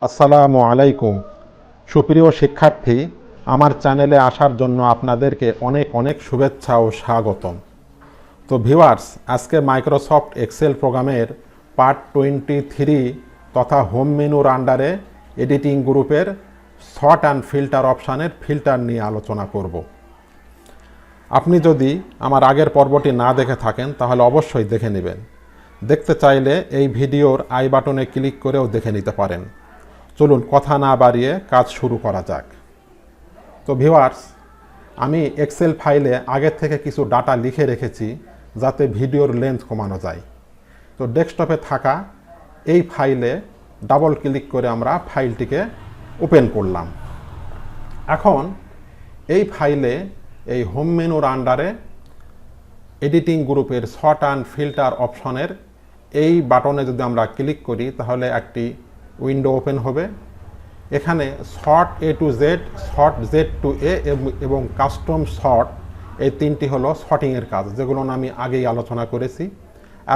আসসালামু আলাইকুম। সুপ্রিয় শিক্ষার্থী, আমার চ্যানেলে আসার জন্য আপনাদেরকে অনেক অনেক শুভেচ্ছা ও স্বাগতম। তো ভিউয়ার্স, আজকে মাইক্রোসফট এক্সেল প্রোগ্রামের পার্ট 23 তথা হোম মেনুর আন্ডারে এডিটিং গ্রুপের সর্ট অ্যান্ড ফিল্টার অপশানের ফিল্টার নিয়ে আলোচনা করব। আপনি যদি আমার আগের পর্বটি না দেখে থাকেন তাহলে অবশ্যই দেখে নেবেন। দেখতে চাইলে এই ভিডিওর আই বাটনে ক্লিক করেও দেখে নিতে পারেন। চলুন কথা না বাড়িয়ে কাজ শুরু করা যাক। তো ভিউয়ার্স, আমি এক্সেল ফাইলে আগের থেকে কিছু ডাটা লিখে রেখেছি যাতে ভিডিওর লেন্থ কমানো যায়। তো ডেস্কটপে থাকা এই ফাইলে ডাবল ক্লিক করে আমরা ফাইলটিকে ওপেন করলাম। এখন এই ফাইলে এই হোম মেনুর আন্ডারে এডিটিং গ্রুপের সর্ট অ্যান্ড ফিল্টার অপশনের এই বাটনে যদি আমরা ক্লিক করি তাহলে একটি উইন্ডো ওপেন হবে। এখানে sort A to Z, sort Z to A এবং কাস্টম সর্ট, এই তিনটি হলো সর্টিংয়ের কাজ, যেগুলো আমি আগেই আলোচনা করেছি।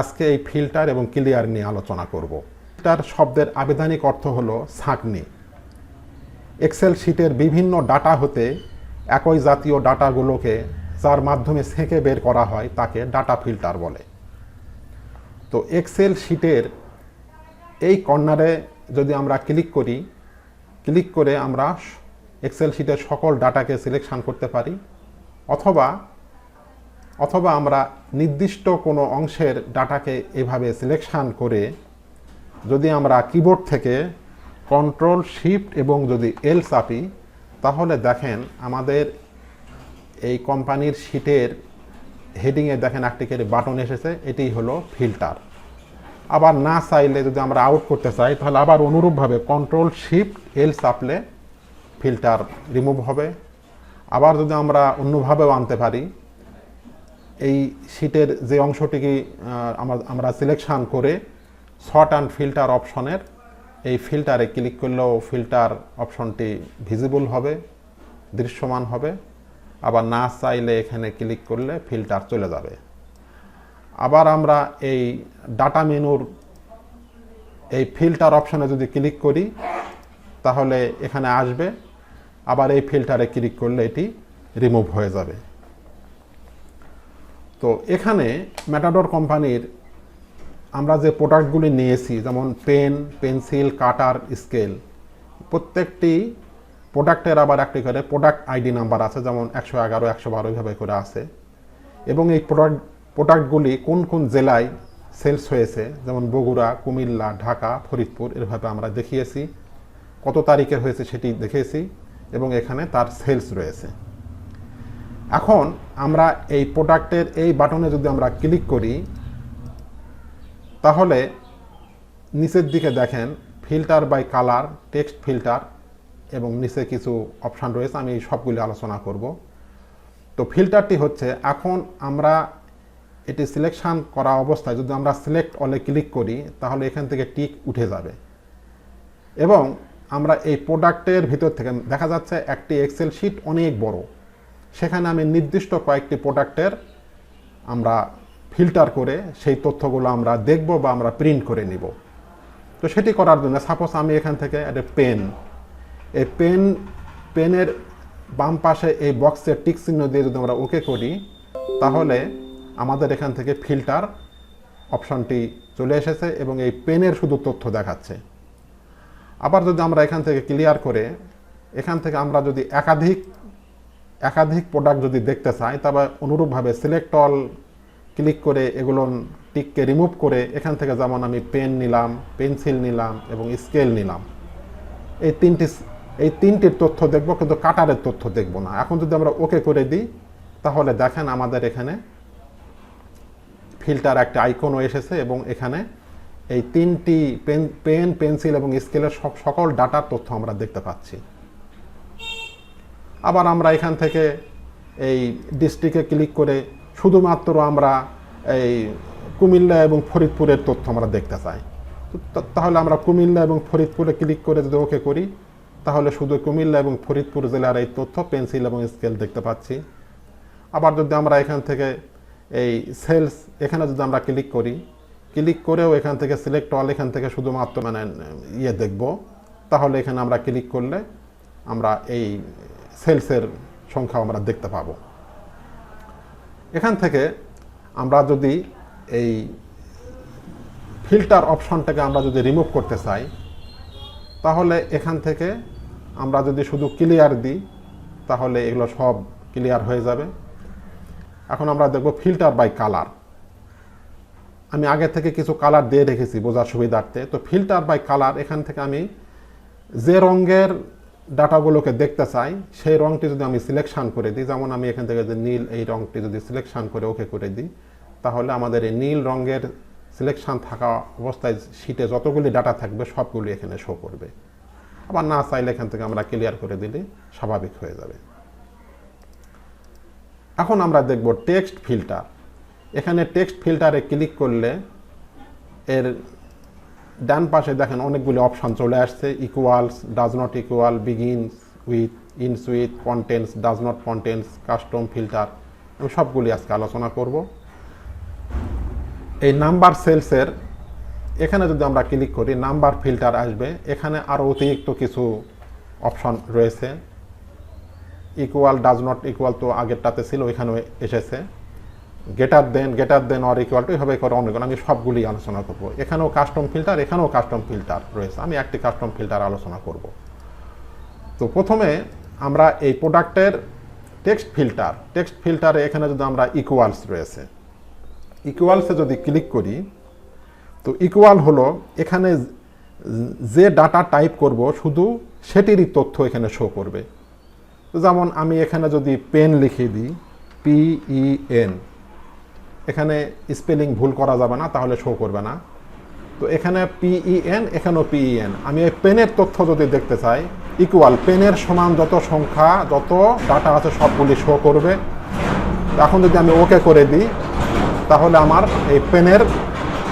আজকে এই ফিল্টার এবং ক্লিয়ার নিয়ে আলোচনা করব। ফিল্টার শব্দের আবিধানিক অর্থ হলো ছাঁকনি। এক্সেল শিটের বিভিন্ন ডাটা হতে একই জাতীয় ডাটাগুলোকে যার মাধ্যমে ছেঁকে বের করা হয় তাকে ডাটা ফিল্টার বলে। তো এক্সেল শিটের এই কর্নারে যদি আমরা ক্লিক করে আমরা এক্সেল শিটের সকল ডাটাকে সিলেকশন করতে পারি, অথবা আমরা নির্দিষ্ট কোনো অংশের ডাটাকে এভাবে সিলেকশন করে যদি আমরা কিবোর্ড থেকে কন্ট্রোল শিফট এবং যদি এল চাপি তাহলে দেখেন আমাদের এই কোম্পানির শিটের হেডিংয়ে দেখেন একটি করে বাটন এসেছে, এটি হলো ফিল্টার। আবার না চাইলে যদি আমরা আউট করতে চাই তাহলে আবার অনুরূপভাবে কন্ট্রোল শিফট এল চাপলে ফিল্টার রিমুভ হবে। আবার যদি আমরা অন্যভাবেও আনতে পারি, এই শিটের যে অংশটিকে আমরা সিলেকশন করে সর্ট অ্যান্ড ফিল্টার অপশনের এই ফিল্টারে ক্লিক করলেও ফিল্টার অপশনটি ভিজিবল হবে, দৃশ্যমান হবে। আবার না চাইলে এখানে ক্লিক করলে ফিল্টার চলে যাবে। আবার আমরা এই ডাটা মেনুর এই ফিল্টার অপশনে যদি ক্লিক করি তাহলে এখানে আসবে, আবার এই ফিল্টারে ক্লিক করলে এটি রিমুভ হয়ে যাবে। তো এখানে ম্যাটাডোর কোম্পানির আমরা যে প্রোডাক্টগুলি নিয়েছি, যেমন পেন, পেন্সিল, কাটার, স্কেল, প্রত্যেকটি প্রোডাক্টের আবার একটি করে প্রোডাক্ট আইডি নাম্বার আছে, যেমন 111, 112 এভাবে করে আছে। এবং এই প্রোডাক্টগুলি কোন কোন জেলায় সেলস হয়েছে, যেমন বগুড়া, কুমিল্লা, ঢাকা, ফরিদপুর, এভাবে আমরা দেখিয়েছি। কত তারিখে হয়েছে সেটি দেখেছি এবং এখানে তার সেলস রয়েছে। এখন আমরা এই প্রোডাক্টের এই বাটনে যদি আমরা ক্লিক করি তাহলে নিচের দিকে দেখেন filter by colour, text filter এবং নিচে কিছু অপশান রয়েছে, আমি সবগুলি আলোচনা করব। তো ফিল্টারটি হচ্ছে, এখন আমরা এটি সিলেকশন করা অবস্থায় যদি আমরা সিলেক্ট অলে ক্লিক করি তাহলে এখান থেকে টিক উঠে যাবে এবং আমরা এই প্রোডাক্টের ভিতর থেকে দেখা যাচ্ছে একটি এক্সেল শিট অনেক বড়, সেখানে আমি নির্দিষ্ট কয়েকটি প্রোডাক্টের আমরা ফিল্টার করে সেই তথ্যগুলো আমরা দেখব বা আমরা প্রিন্ট করে নিব। তো সেটি করার জন্য সাপোজ আমি এখান থেকে একটা এই পেনের বাম পাশে এই বক্সের টিক চিহ্ন দিয়ে যদি আমরা ওকে করি তাহলে আমাদের এখান থেকে ফিল্টার অপশনটি চলে এসেছে এবং এই পেনের শুধু তথ্য দেখাচ্ছে। আবার যদি আমরা এখান থেকে ক্লিয়ার করে এখান থেকে আমরা যদি একাধিক প্রোডাক্ট যদি দেখতে চাই তবে অনুরূপভাবে সিলেক্ট অল ক্লিক করে এগুলো টিককে রিমুভ করে এখান থেকে যেমন আমি পেন নিলাম, পেন্সিল নিলাম এবং স্কেল নিলাম, এই তিনটির তথ্য দেখব, কিন্তু কাটারের তথ্য দেখব না। এখন যদি আমরা ওকে করে দিই তাহলে দেখেন আমাদের এখানে ফিল্টার একটা আইকনও এসেছে এবং এখানে এই তিনটি পেন, পেন্সিল এবং স্কেলের সকল ডাটার তথ্য আমরা দেখতে পাচ্ছি। আবার আমরা এখান থেকে এই ডিস্ট্রিক্টে ক্লিক করে শুধুমাত্র আমরা এই কুমিল্লা এবং ফরিদপুরের তথ্য আমরা দেখতে চাই, তাহলে আমরা কুমিল্লা এবং ফরিদপুরে ক্লিক করে যদি ওকে করি তাহলে শুধু কুমিল্লা এবং ফরিদপুর জেলার এই তথ্য পেন্সিল এবং স্কেল দেখতে পাচ্ছি। আবার যদি আমরা এখান থেকে এই সেলস এখানে যদি আমরা ক্লিক করেও এখান থেকে সিলেক্ট অল, এখান থেকে শুধুমাত্র দেখব তাহলে এখানে আমরা ক্লিক করলে আমরা এই সেলসের সংখ্যা আমরা দেখতে পাবো। এখান থেকে আমরা যদি এই ফিল্টার অপশনটাকে আমরা যদি রিমুভ করতে চাই, তাহলে এখান থেকে আমরা যদি শুধু ক্লিয়ার দিই তাহলে এগুলো সব ক্লিয়ার হয়ে যাবে। এখন আমরা দেখব ফিল্টার বাই কালার। আমি আগে থেকে কিছু কালার দিয়ে রেখেছি বোঝার সুবিধার্থে। তো ফিল্টার বাই কালার, এখান থেকে আমি যে রঙের ডাটাগুলোকে দেখতে চাই সেই রঙটি যদি আমি সিলেকশন করে দিই, যেমন আমি এখান থেকে যে নীল এই রঙটি যদি সিলেকশন করে ওকে করে দিই, তাহলে আমাদের এই নীল রঙের সিলেকশন থাকা অবস্থায় শীটে যতগুলি ডাটা থাকবে সবগুলি এখানে শো করবে। আবার না চাইলে এখান থেকে আমরা ক্লিয়ার করে দিলে স্বাভাবিক হয়ে যাবে। এখন আমরা দেখব টেক্সট ফিল্টার। এখানে টেক্সট ফিল্টারে ক্লিক করলে এর ডান পাশে দেখেন অনেকগুলি অপশন চলে আসছে, equals, does not equal, begins with, ins with, contents, does not contents, custom filter. আমি সবগুলি আজকে আলোচনা করব। এই নাম্বার সেলসের এখানে যদি আমরা ক্লিক করি নাম্বার ফিল্টার আসবে। এখানে আরও অতিরিক্ত কিছু অপশন রয়েছে। ইকুয়াল, ডাজ নট ইকুয়াল তো আগেরটাতে ছিল, এখানে এসেছে। Greater than or equal to, এভাবে করে অনেক, আমি সবগুলি আলোচনা করব। এখানেও কাস্টম ফিল্টার, এখানেও কাস্টম ফিল্টার রয়েছে। আমি একটি কাস্টম ফিল্টার আলোচনা করব। তো প্রথমে আমরা এই প্রোডাক্টের টেক্সট ফিল্টারে এখানে যদি আমরা ইকুয়ালস রয়েছে, ইকুয়ালসে যদি ক্লিক করি, তো ইকুয়াল হলো এখানে যে ডাটা টাইপ করব শুধু সেটিরই তথ্য এখানে শো করবে। তো যেমন আমি এখানে যদি পেন লিখে দিই, PEN, এখানে স্পেলিং ভুল করা যাবে না, তাহলে শো করবে না। তো এখানে PEN, এখানেও PEN। আমি এই পেনের তথ্য যদি দেখতে চাই, ইকুয়াল পেনের সমান যত সংখ্যা, যত ডাটা আছে সবগুলি শো করবে। এখন যদি আমি ওকে করে দিই, তাহলে আমার এই পেনের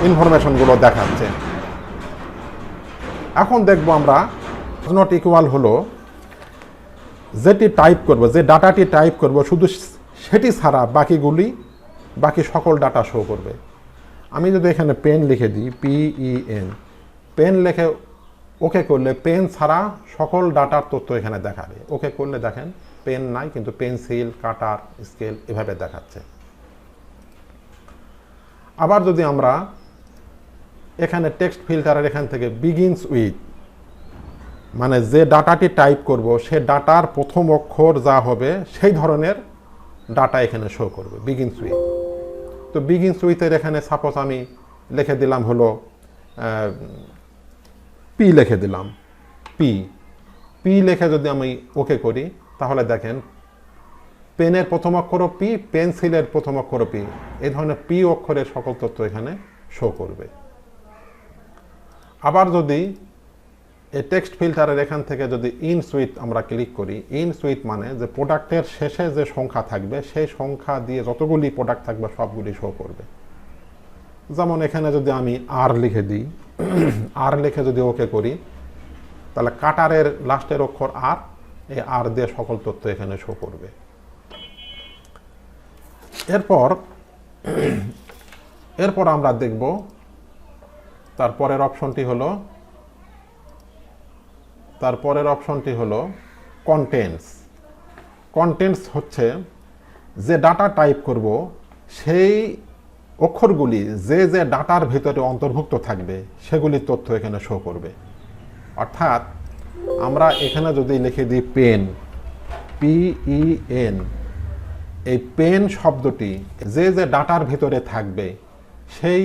ইনফরমেশনগুলো দেখাচ্ছে। এখন দেখব আমরা নট ইকুয়াল হলো যেটি টাইপ করব, যে ডাটাটি টাইপ করব শুধু সেটি ছাড়া বাকি সকল ডাটা শো করবে। আমি যদি এখানে পেন লিখে দিই, PEN, পেন লিখে ওকে করলে পেন ছাড়া সকল ডাটার তথ্য এখানে দেখাবে। ওকে করলে দেখেন পেন নাই, কিন্তু পেন্সিল, কাটার, স্কেল এভাবে দেখাচ্ছে। আবার যদি আমরা এখানে টেক্সট ফিল্টারের এখান থেকে বিগিনস উইথ, মানে যে ডাটাটি টাইপ করব সে ডাটার প্রথম অক্ষর যা হবে সেই ধরনের ডাটা এখানে শো করবে, বিগিনস উইথ। তো বিগিনস উইথের এখানে সাপোজ আমি লিখে দিলাম হলো পি, লিখে দিলাম পি লিখে যদি আমি ওকে করি, তাহলে দেখেন পেনের প্রথম অক্ষরও পি, পেন্সিলের প্রথম অক্ষরও পি, এই ধরনের পি অক্ষরের সকল তথ্য এখানে শো করবে। আবার যদি এই টেক্সট ফিল্টারের এখান থেকে যদি ইনস উইথ আমরা ক্লিক করি, ইনস উইথ মানে যে প্রোডাক্টের শেষে যে সংখ্যা থাকবে সেই সংখ্যা দিয়ে যতগুলি প্রোডাক্ট থাকবে সবগুলি শো করবে। যেমন এখানে যদি আমি আর লিখে দিই, আর লিখে যদি ওকে করি, তাহলে কাটারের লাস্টের অক্ষর আর, এই আর দিয়ে সকল তথ্য এখানে শো করবে। এরপর আমরা দেখব তারপরের অপশনটি হলো কন্টেন্টস হচ্ছে যে ডাটা টাইপ করব সেই অক্ষরগুলি যে ডাটার ভিতরে অন্তর্ভুক্ত থাকবে সেগুলির তথ্য এখানে শো করবে। অর্থাৎ আমরা এখানে যদি লিখে দিই পেন, PEN, এই পেন শব্দটি যে ডাটার ভিতরে থাকবে সেই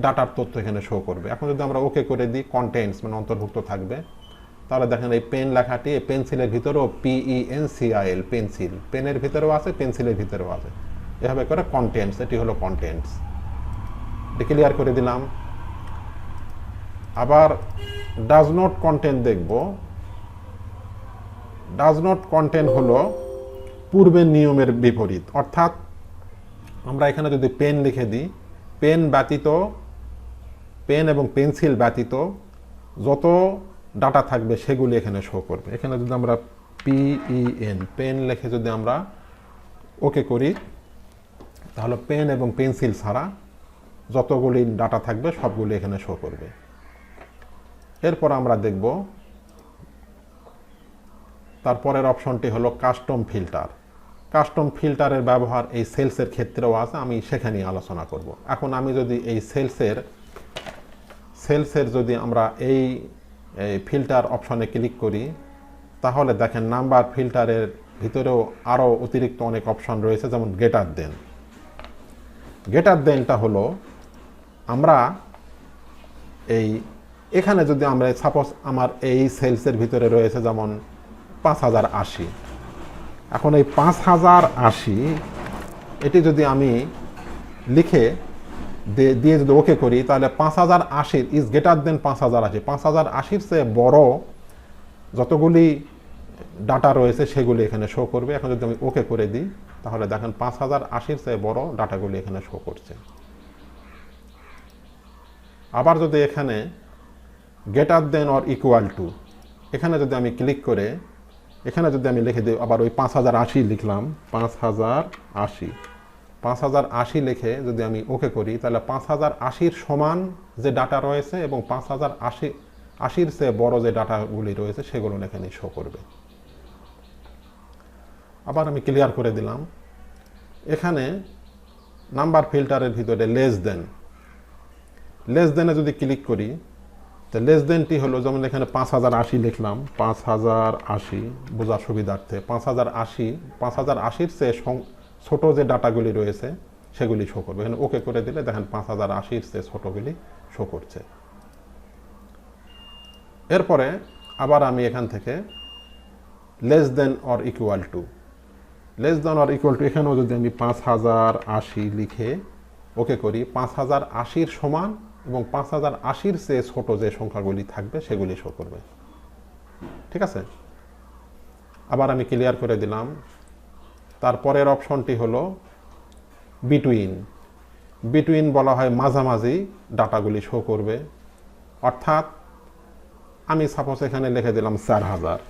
ডাটার তথ্য এখানে শো করবে। এখন যদি আমরা ওকে করে দিই, কন্টেন্টস মানে অন্তর্ভুক্ত থাকবে, তাহলে দেখেন এই পেন লেখাটি পেন্সিলের ভিতরেও PENCIL, পেন্সিল, পেনের ভিতরেও আছে, পেন্সিলের ভিতরেও আছে, এভাবে করে কন্টেন্টস, এটি হলো কন্টেন্টস। এটি ক্লিয়ার করে দিলাম। আবার ডাজ নট কন্টেন্ট দেখব। ডাজ নট কন্টেন্ট হলো পূর্বের নিয়মের বিপরীত। অর্থাৎ আমরা এখানে যদি পেন লিখে দিই, পেন ব্যতীত, পেন এবং পেন্সিল ব্যতীত যত ডাটা থাকবে সেগুলি এখানে শো করবে। এখানে যদি আমরা PEN, পেন লিখে যদি আমরা ওকে করি, তাহলে পেন এবং পেন্সিল ছাড়া যতগুলি ডাটা থাকবে সবগুলি এখানে শো করবে। এরপর আমরা দেখব তারপরের অপশনটি হলো কাস্টম ফিল্টার। কাস্টম ফিল্টারের ব্যবহার এই সেলসের ক্ষেত্রেও আছে, আমি সেখানেই আলোচনা করব। এখন আমি যদি এই সেলসের যদি আমরা এই ফিল্টার অপশনে ক্লিক করি, তাহলে দেখেন নাম্বার ফিল্টারের ভিতরেও আরও অতিরিক্ত অনেক অপশন রয়েছে, যেমন গ্রেটার দেন। গ্রেটার দেনটা হলো আমরা এখানে যদি আমরা সাপোজ আমার এই সেলসের ভিতরে রয়েছে যেমন 5080, এখন এই 5080 এটি যদি আমি লিখে দিয়ে যদি ওকে করি, তাহলে 5080 ইজ গ্রেটার দেন 5080। 5080-র চেয়ে বড় যতগুলি ডাটা রয়েছে সেগুলি এখানে শো করবে। এখন যদি আমি ওকে করে দিই, তাহলে দেখেন 5080-র চেয়ে বড় ডাটাগুলি এখানে শো করছে। আবার যদি এখানে greater than or equal to, এখানে যদি আমি ক্লিক করে এখানে যদি আমি লিখে দিই, আবার ওই 5080 লিখলাম, 5080 লিখে যদি আমি ওকে করি, তাহলে 5080-র সমান যে ডাটা রয়েছে এবং 5080-র চেয়ে বড় যে ডাটাগুলি রয়েছে সেগুলো এখানে শো করবে। আবার আমি ক্লিয়ার করে দিলাম। এখানে নাম্বার ফিল্টারের ভিতরে লেস দেনে যদি ক্লিক করি, তো লেস দেনটি হলো যেমন এখানে 5080 লিখলাম, 5080 বোঝার সুবিধার্থে 5080-র চেয়ে ছোট যে ডাটাগুলি রয়েছে সেগুলি শো করবে। এখানে ওকে করে দিলে দেখেন 5080-র চেয়ে ছোটগুলি শো করছে। এরপরে আবার আমি এখান থেকে less than or equal to এখানেও যদি আমি 5080 লিখে ওকে করি, 5080-র সমান এবং 5080-র চেয়ে ছোট যে সংখ্যাগুলি থাকবে সেগুলি শো করবে। ঠিক আছে, আবার আমি ক্লিয়ার করে দিলাম। তারপরের অপশনটি হলো বিটুইন বলা হয় মাঝামাঝি ডাটাগুলি শো করবে। অর্থাৎ আমি সাপোজ এখানে লিখে দিলাম 4000,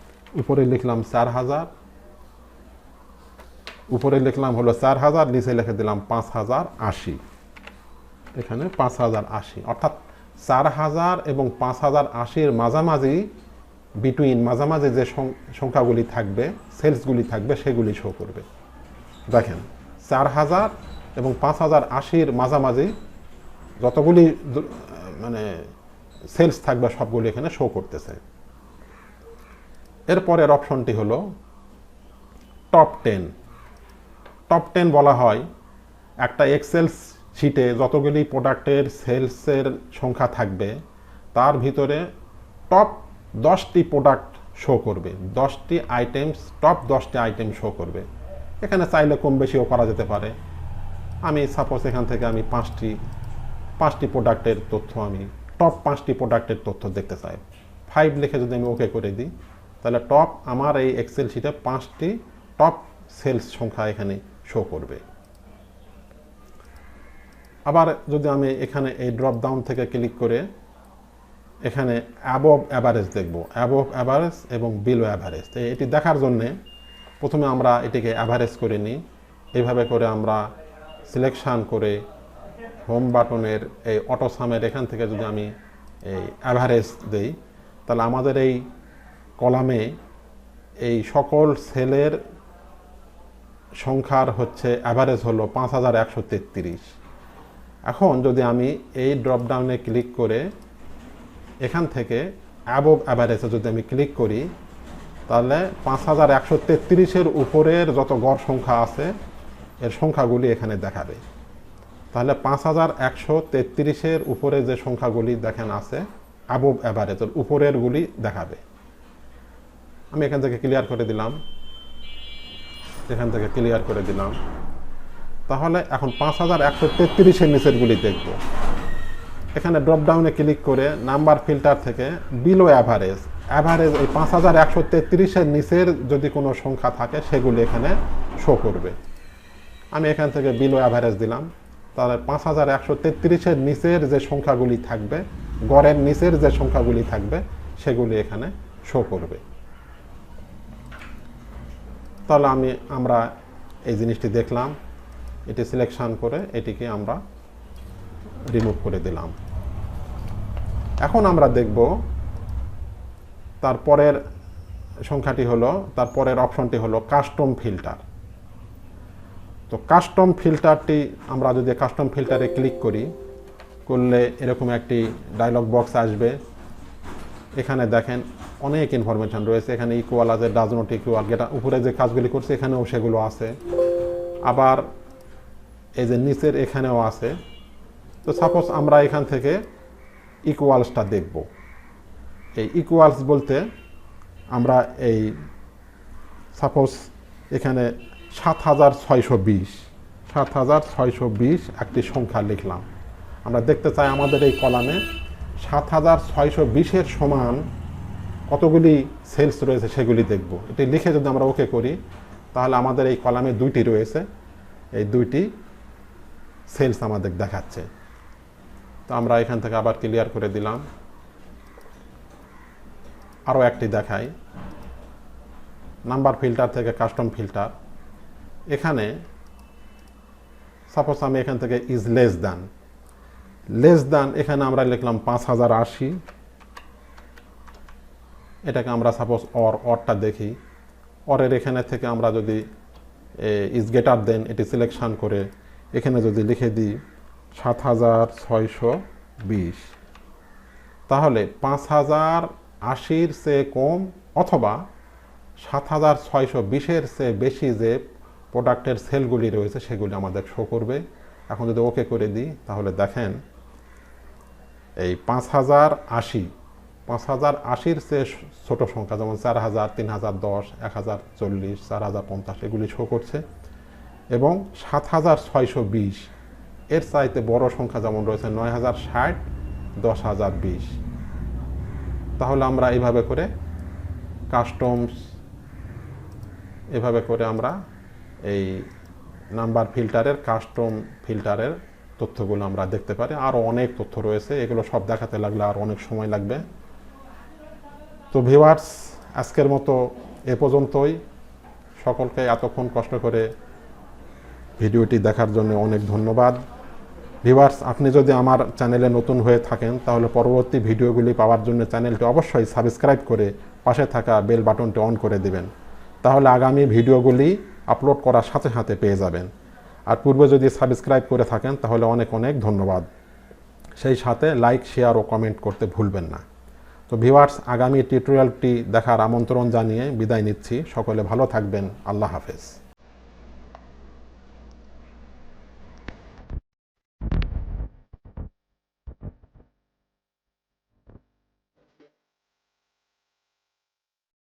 উপরে লিখলাম 4000, উপরে লিখলাম হলো 4000, নিচে লিখে দিলাম 5080, এখানে 5080। অর্থাৎ 4000 এবং 5080-র মাঝামাঝি মাঝামাঝি যে সংখ্যাগুলি থাকবে, সেলসগুলি থাকবে, সেগুলি শো করবে। দেখেন 4000 এবং 5080-র মাঝামাঝি যতগুলি মানে সেলস থাকবে সবগুলি এখানে শো করতেছে। এরপরের অপশনটি হলো টপ 10 বলা হয় একটা এক্সেল শিটে যতগুলি প্রোডাক্টের সেলসের সংখ্যা থাকবে তার ভিতরে টপ 10টি প্রোডাক্ট শো করবে, 10টি আইটেমস, টপ 10টি আইটেম শো করবে। এখানে চাইলে কম বেশিও করা যেতে পারে। আমি সাপোজ এখান থেকে আমি পাঁচটি প্রোডাক্টের তথ্য, আমি টপ 5টি প্রোডাক্টের তথ্য দেখতে চাই। 5 লিখে যদি আমি ওকে করে দিই, তাহলে টপ আমার এই এক্সেল শিটে 5টি টপ সেলস সংখ্যা এখানে শো করবে। আবার যদি আমি এখানে এই ড্রপ ডাউন থেকে ক্লিক করে এখানে অ্যাবভ অ্যাভারেজ দেখব, অ্যাবভ অ্যাভারেজ এবং বিলো অ্যাভারেজ। এটি দেখার জন্যে প্রথমে আমরা এটিকে অ্যাভারেজ করে নিই। এইভাবে করে আমরা সিলেকশান করে হোম বাটনের এই অটো সামের এখান থেকে যদি আমি এই অ্যাভারেজ দেই, তাহলে আমাদের এই কলামে এই সকল সেলের সংখ্যার হচ্ছে অ্যাভারেজ হলো 5133। এখন যদি আমি এই ড্রপডাউনে ক্লিক করে এখান থেকে অ্যাবভ অ্যাভারেজে যদি আমি ক্লিক করি, তাহলে 5133-এর উপরের যত গড় সংখ্যা আছে এর সংখ্যাগুলি এখানে দেখাবে। তাহলে 5133-এর উপরে যে সংখ্যাগুলি দেখেন আছে অ্যাবভ অ্যাভারেজের উপরেরগুলি দেখাবে। আমি এখান থেকে ক্লিয়ার করে দিলাম, তাহলে এখন 5133-এর নিচেরগুলি দেখব। এখানে ড্রপডাউনে ক্লিক করে নাম্বার ফিল্টার থেকে বিলো অ্যাভারেজ এই 5133-এর নিচের যদি কোনো সংখ্যা থাকে সেগুলি এখানে শো করবে। আমি এখান থেকে বিলো অ্যাভারেজ দিলাম, তাহলে 5133-এর নিচের যে সংখ্যাগুলি থাকবে, গড়ের নিচের যে সংখ্যাগুলি থাকবে সেগুলি এখানে শো করবে। তাহলে আমরা এই জিনিসটি দেখলাম, এটি সিলেকশন করে এটিকে আমরা রিমুভ করে দিলাম। এখন আমরা দেখব তারপরের সংখ্যাটি হলো, তারপরের অপশনটি হলো কাস্টম ফিল্টার। তো কাস্টম ফিল্টারটি আমরা যদি কাস্টম ফিল্টারে ক্লিক করি, করলে এরকম একটি ডায়লগ বক্স আসবে। এখানে দেখেন অনেক ইনফরমেশন রয়েছে। এখানে ইকুয়াল আছে, ডাজ নট ইকুয়াল, যেটা উপরে যে কাজগুলি করছে এখানেও সেগুলো আছে। আবার এই যে নিচের এখানেও আছে। তো সাপোজ আমরা এখান থেকে ইকুয়ালসটা দেখব। এই ইকুয়ালস বলতে আমরা এই সাপোজ এখানে 7620 একটি সংখ্যা লিখলাম। আমরা দেখতে চাই আমাদের এই কলামে 7620-এর সমান কতগুলি সেলস রয়েছে সেগুলি দেখব। এটি লিখে যদি আমরা ওকে করি, তাহলে আমাদের এই কলামে 2টি রয়েছে, এই 2টি সেলস আমাদের দেখাচ্ছে। তো আমরা এখান থেকে আবার ক্লিয়ার করে দিলাম। আরও একটি দেখাই, নাম্বার ফিল্টার থেকে কাস্টম ফিল্টার। এখানে সাপোজ আমি এখান থেকে ইজ লেস দ্যান এখানে আমরা লিখলাম 5080। এটাকে আমরা সাপোজ অরটা দেখি, অরের এখানে থেকে আমরা যদি ইজ গ্রেটার দেন এটি সিলেকশন করে এখানে যদি লিখে দিই 7620, তাহলে 5080-র চেয়ে কম অথবা 7620-এর চেয়ে বেশি যে প্রোডাক্টের সেলগুলি রয়েছে সেগুলি আমাদের শো করবে। এখন যদি ওকে করে দিই, তাহলে দেখেন এই 5080-র চেয়ে ছোট সংখ্যা যেমন 4000, 3010, 1040, 4050 এগুলি শো করছে, এবং 7620 এর চাইতে বড় সংখ্যা যেমন রয়েছে 9060, 10020। তাহলে আমরা এইভাবে করে এভাবে করে আমরা এই নাম্বার ফিল্টারের কাস্টম ফিল্টারের তথ্যগুলো আমরা দেখতে পারি। আরও অনেক তথ্য রয়েছে, এগুলো সব দেখাতে লাগলে আর অনেক সময় লাগবে। তো ভিউয়ার্স, আজকের মতো এ পর্যন্তই। সকলকে এতক্ষণ কষ্ট করে ভিডিওটি দেখার জন্য অনেক ধন্যবাদ। ভিউয়ার্স, আপনি যদি আমার চ্যানেলে নতুন হয়ে থাকেন, তাহলে পরবর্তী ভিডিওগুলি পাওয়ার জন্য চ্যানেলটি অবশ্যই সাবস্ক্রাইব করে পাশে থাকা বেল বাটনটি অন করে দিবেন। তাহলে আগামী ভিডিওগুলি আপলোড করার সাথে সাথে পেয়ে যাবেন। আর পূর্বে যদি সাবস্ক্রাইব করে থাকেন তাহলে অনেক অনেক ধন্যবাদ। সেই সাথে লাইক, শেয়ার ও কমেন্ট করতে ভুলবেন না। তো ভিউয়ার্স, আগামী টিউটোরিয়ালটি দেখার আমন্ত্রণ জানিয়ে বিদায় নিচ্ছি। সকলে ভালো থাকবেন। আল্লাহ হাফেজ।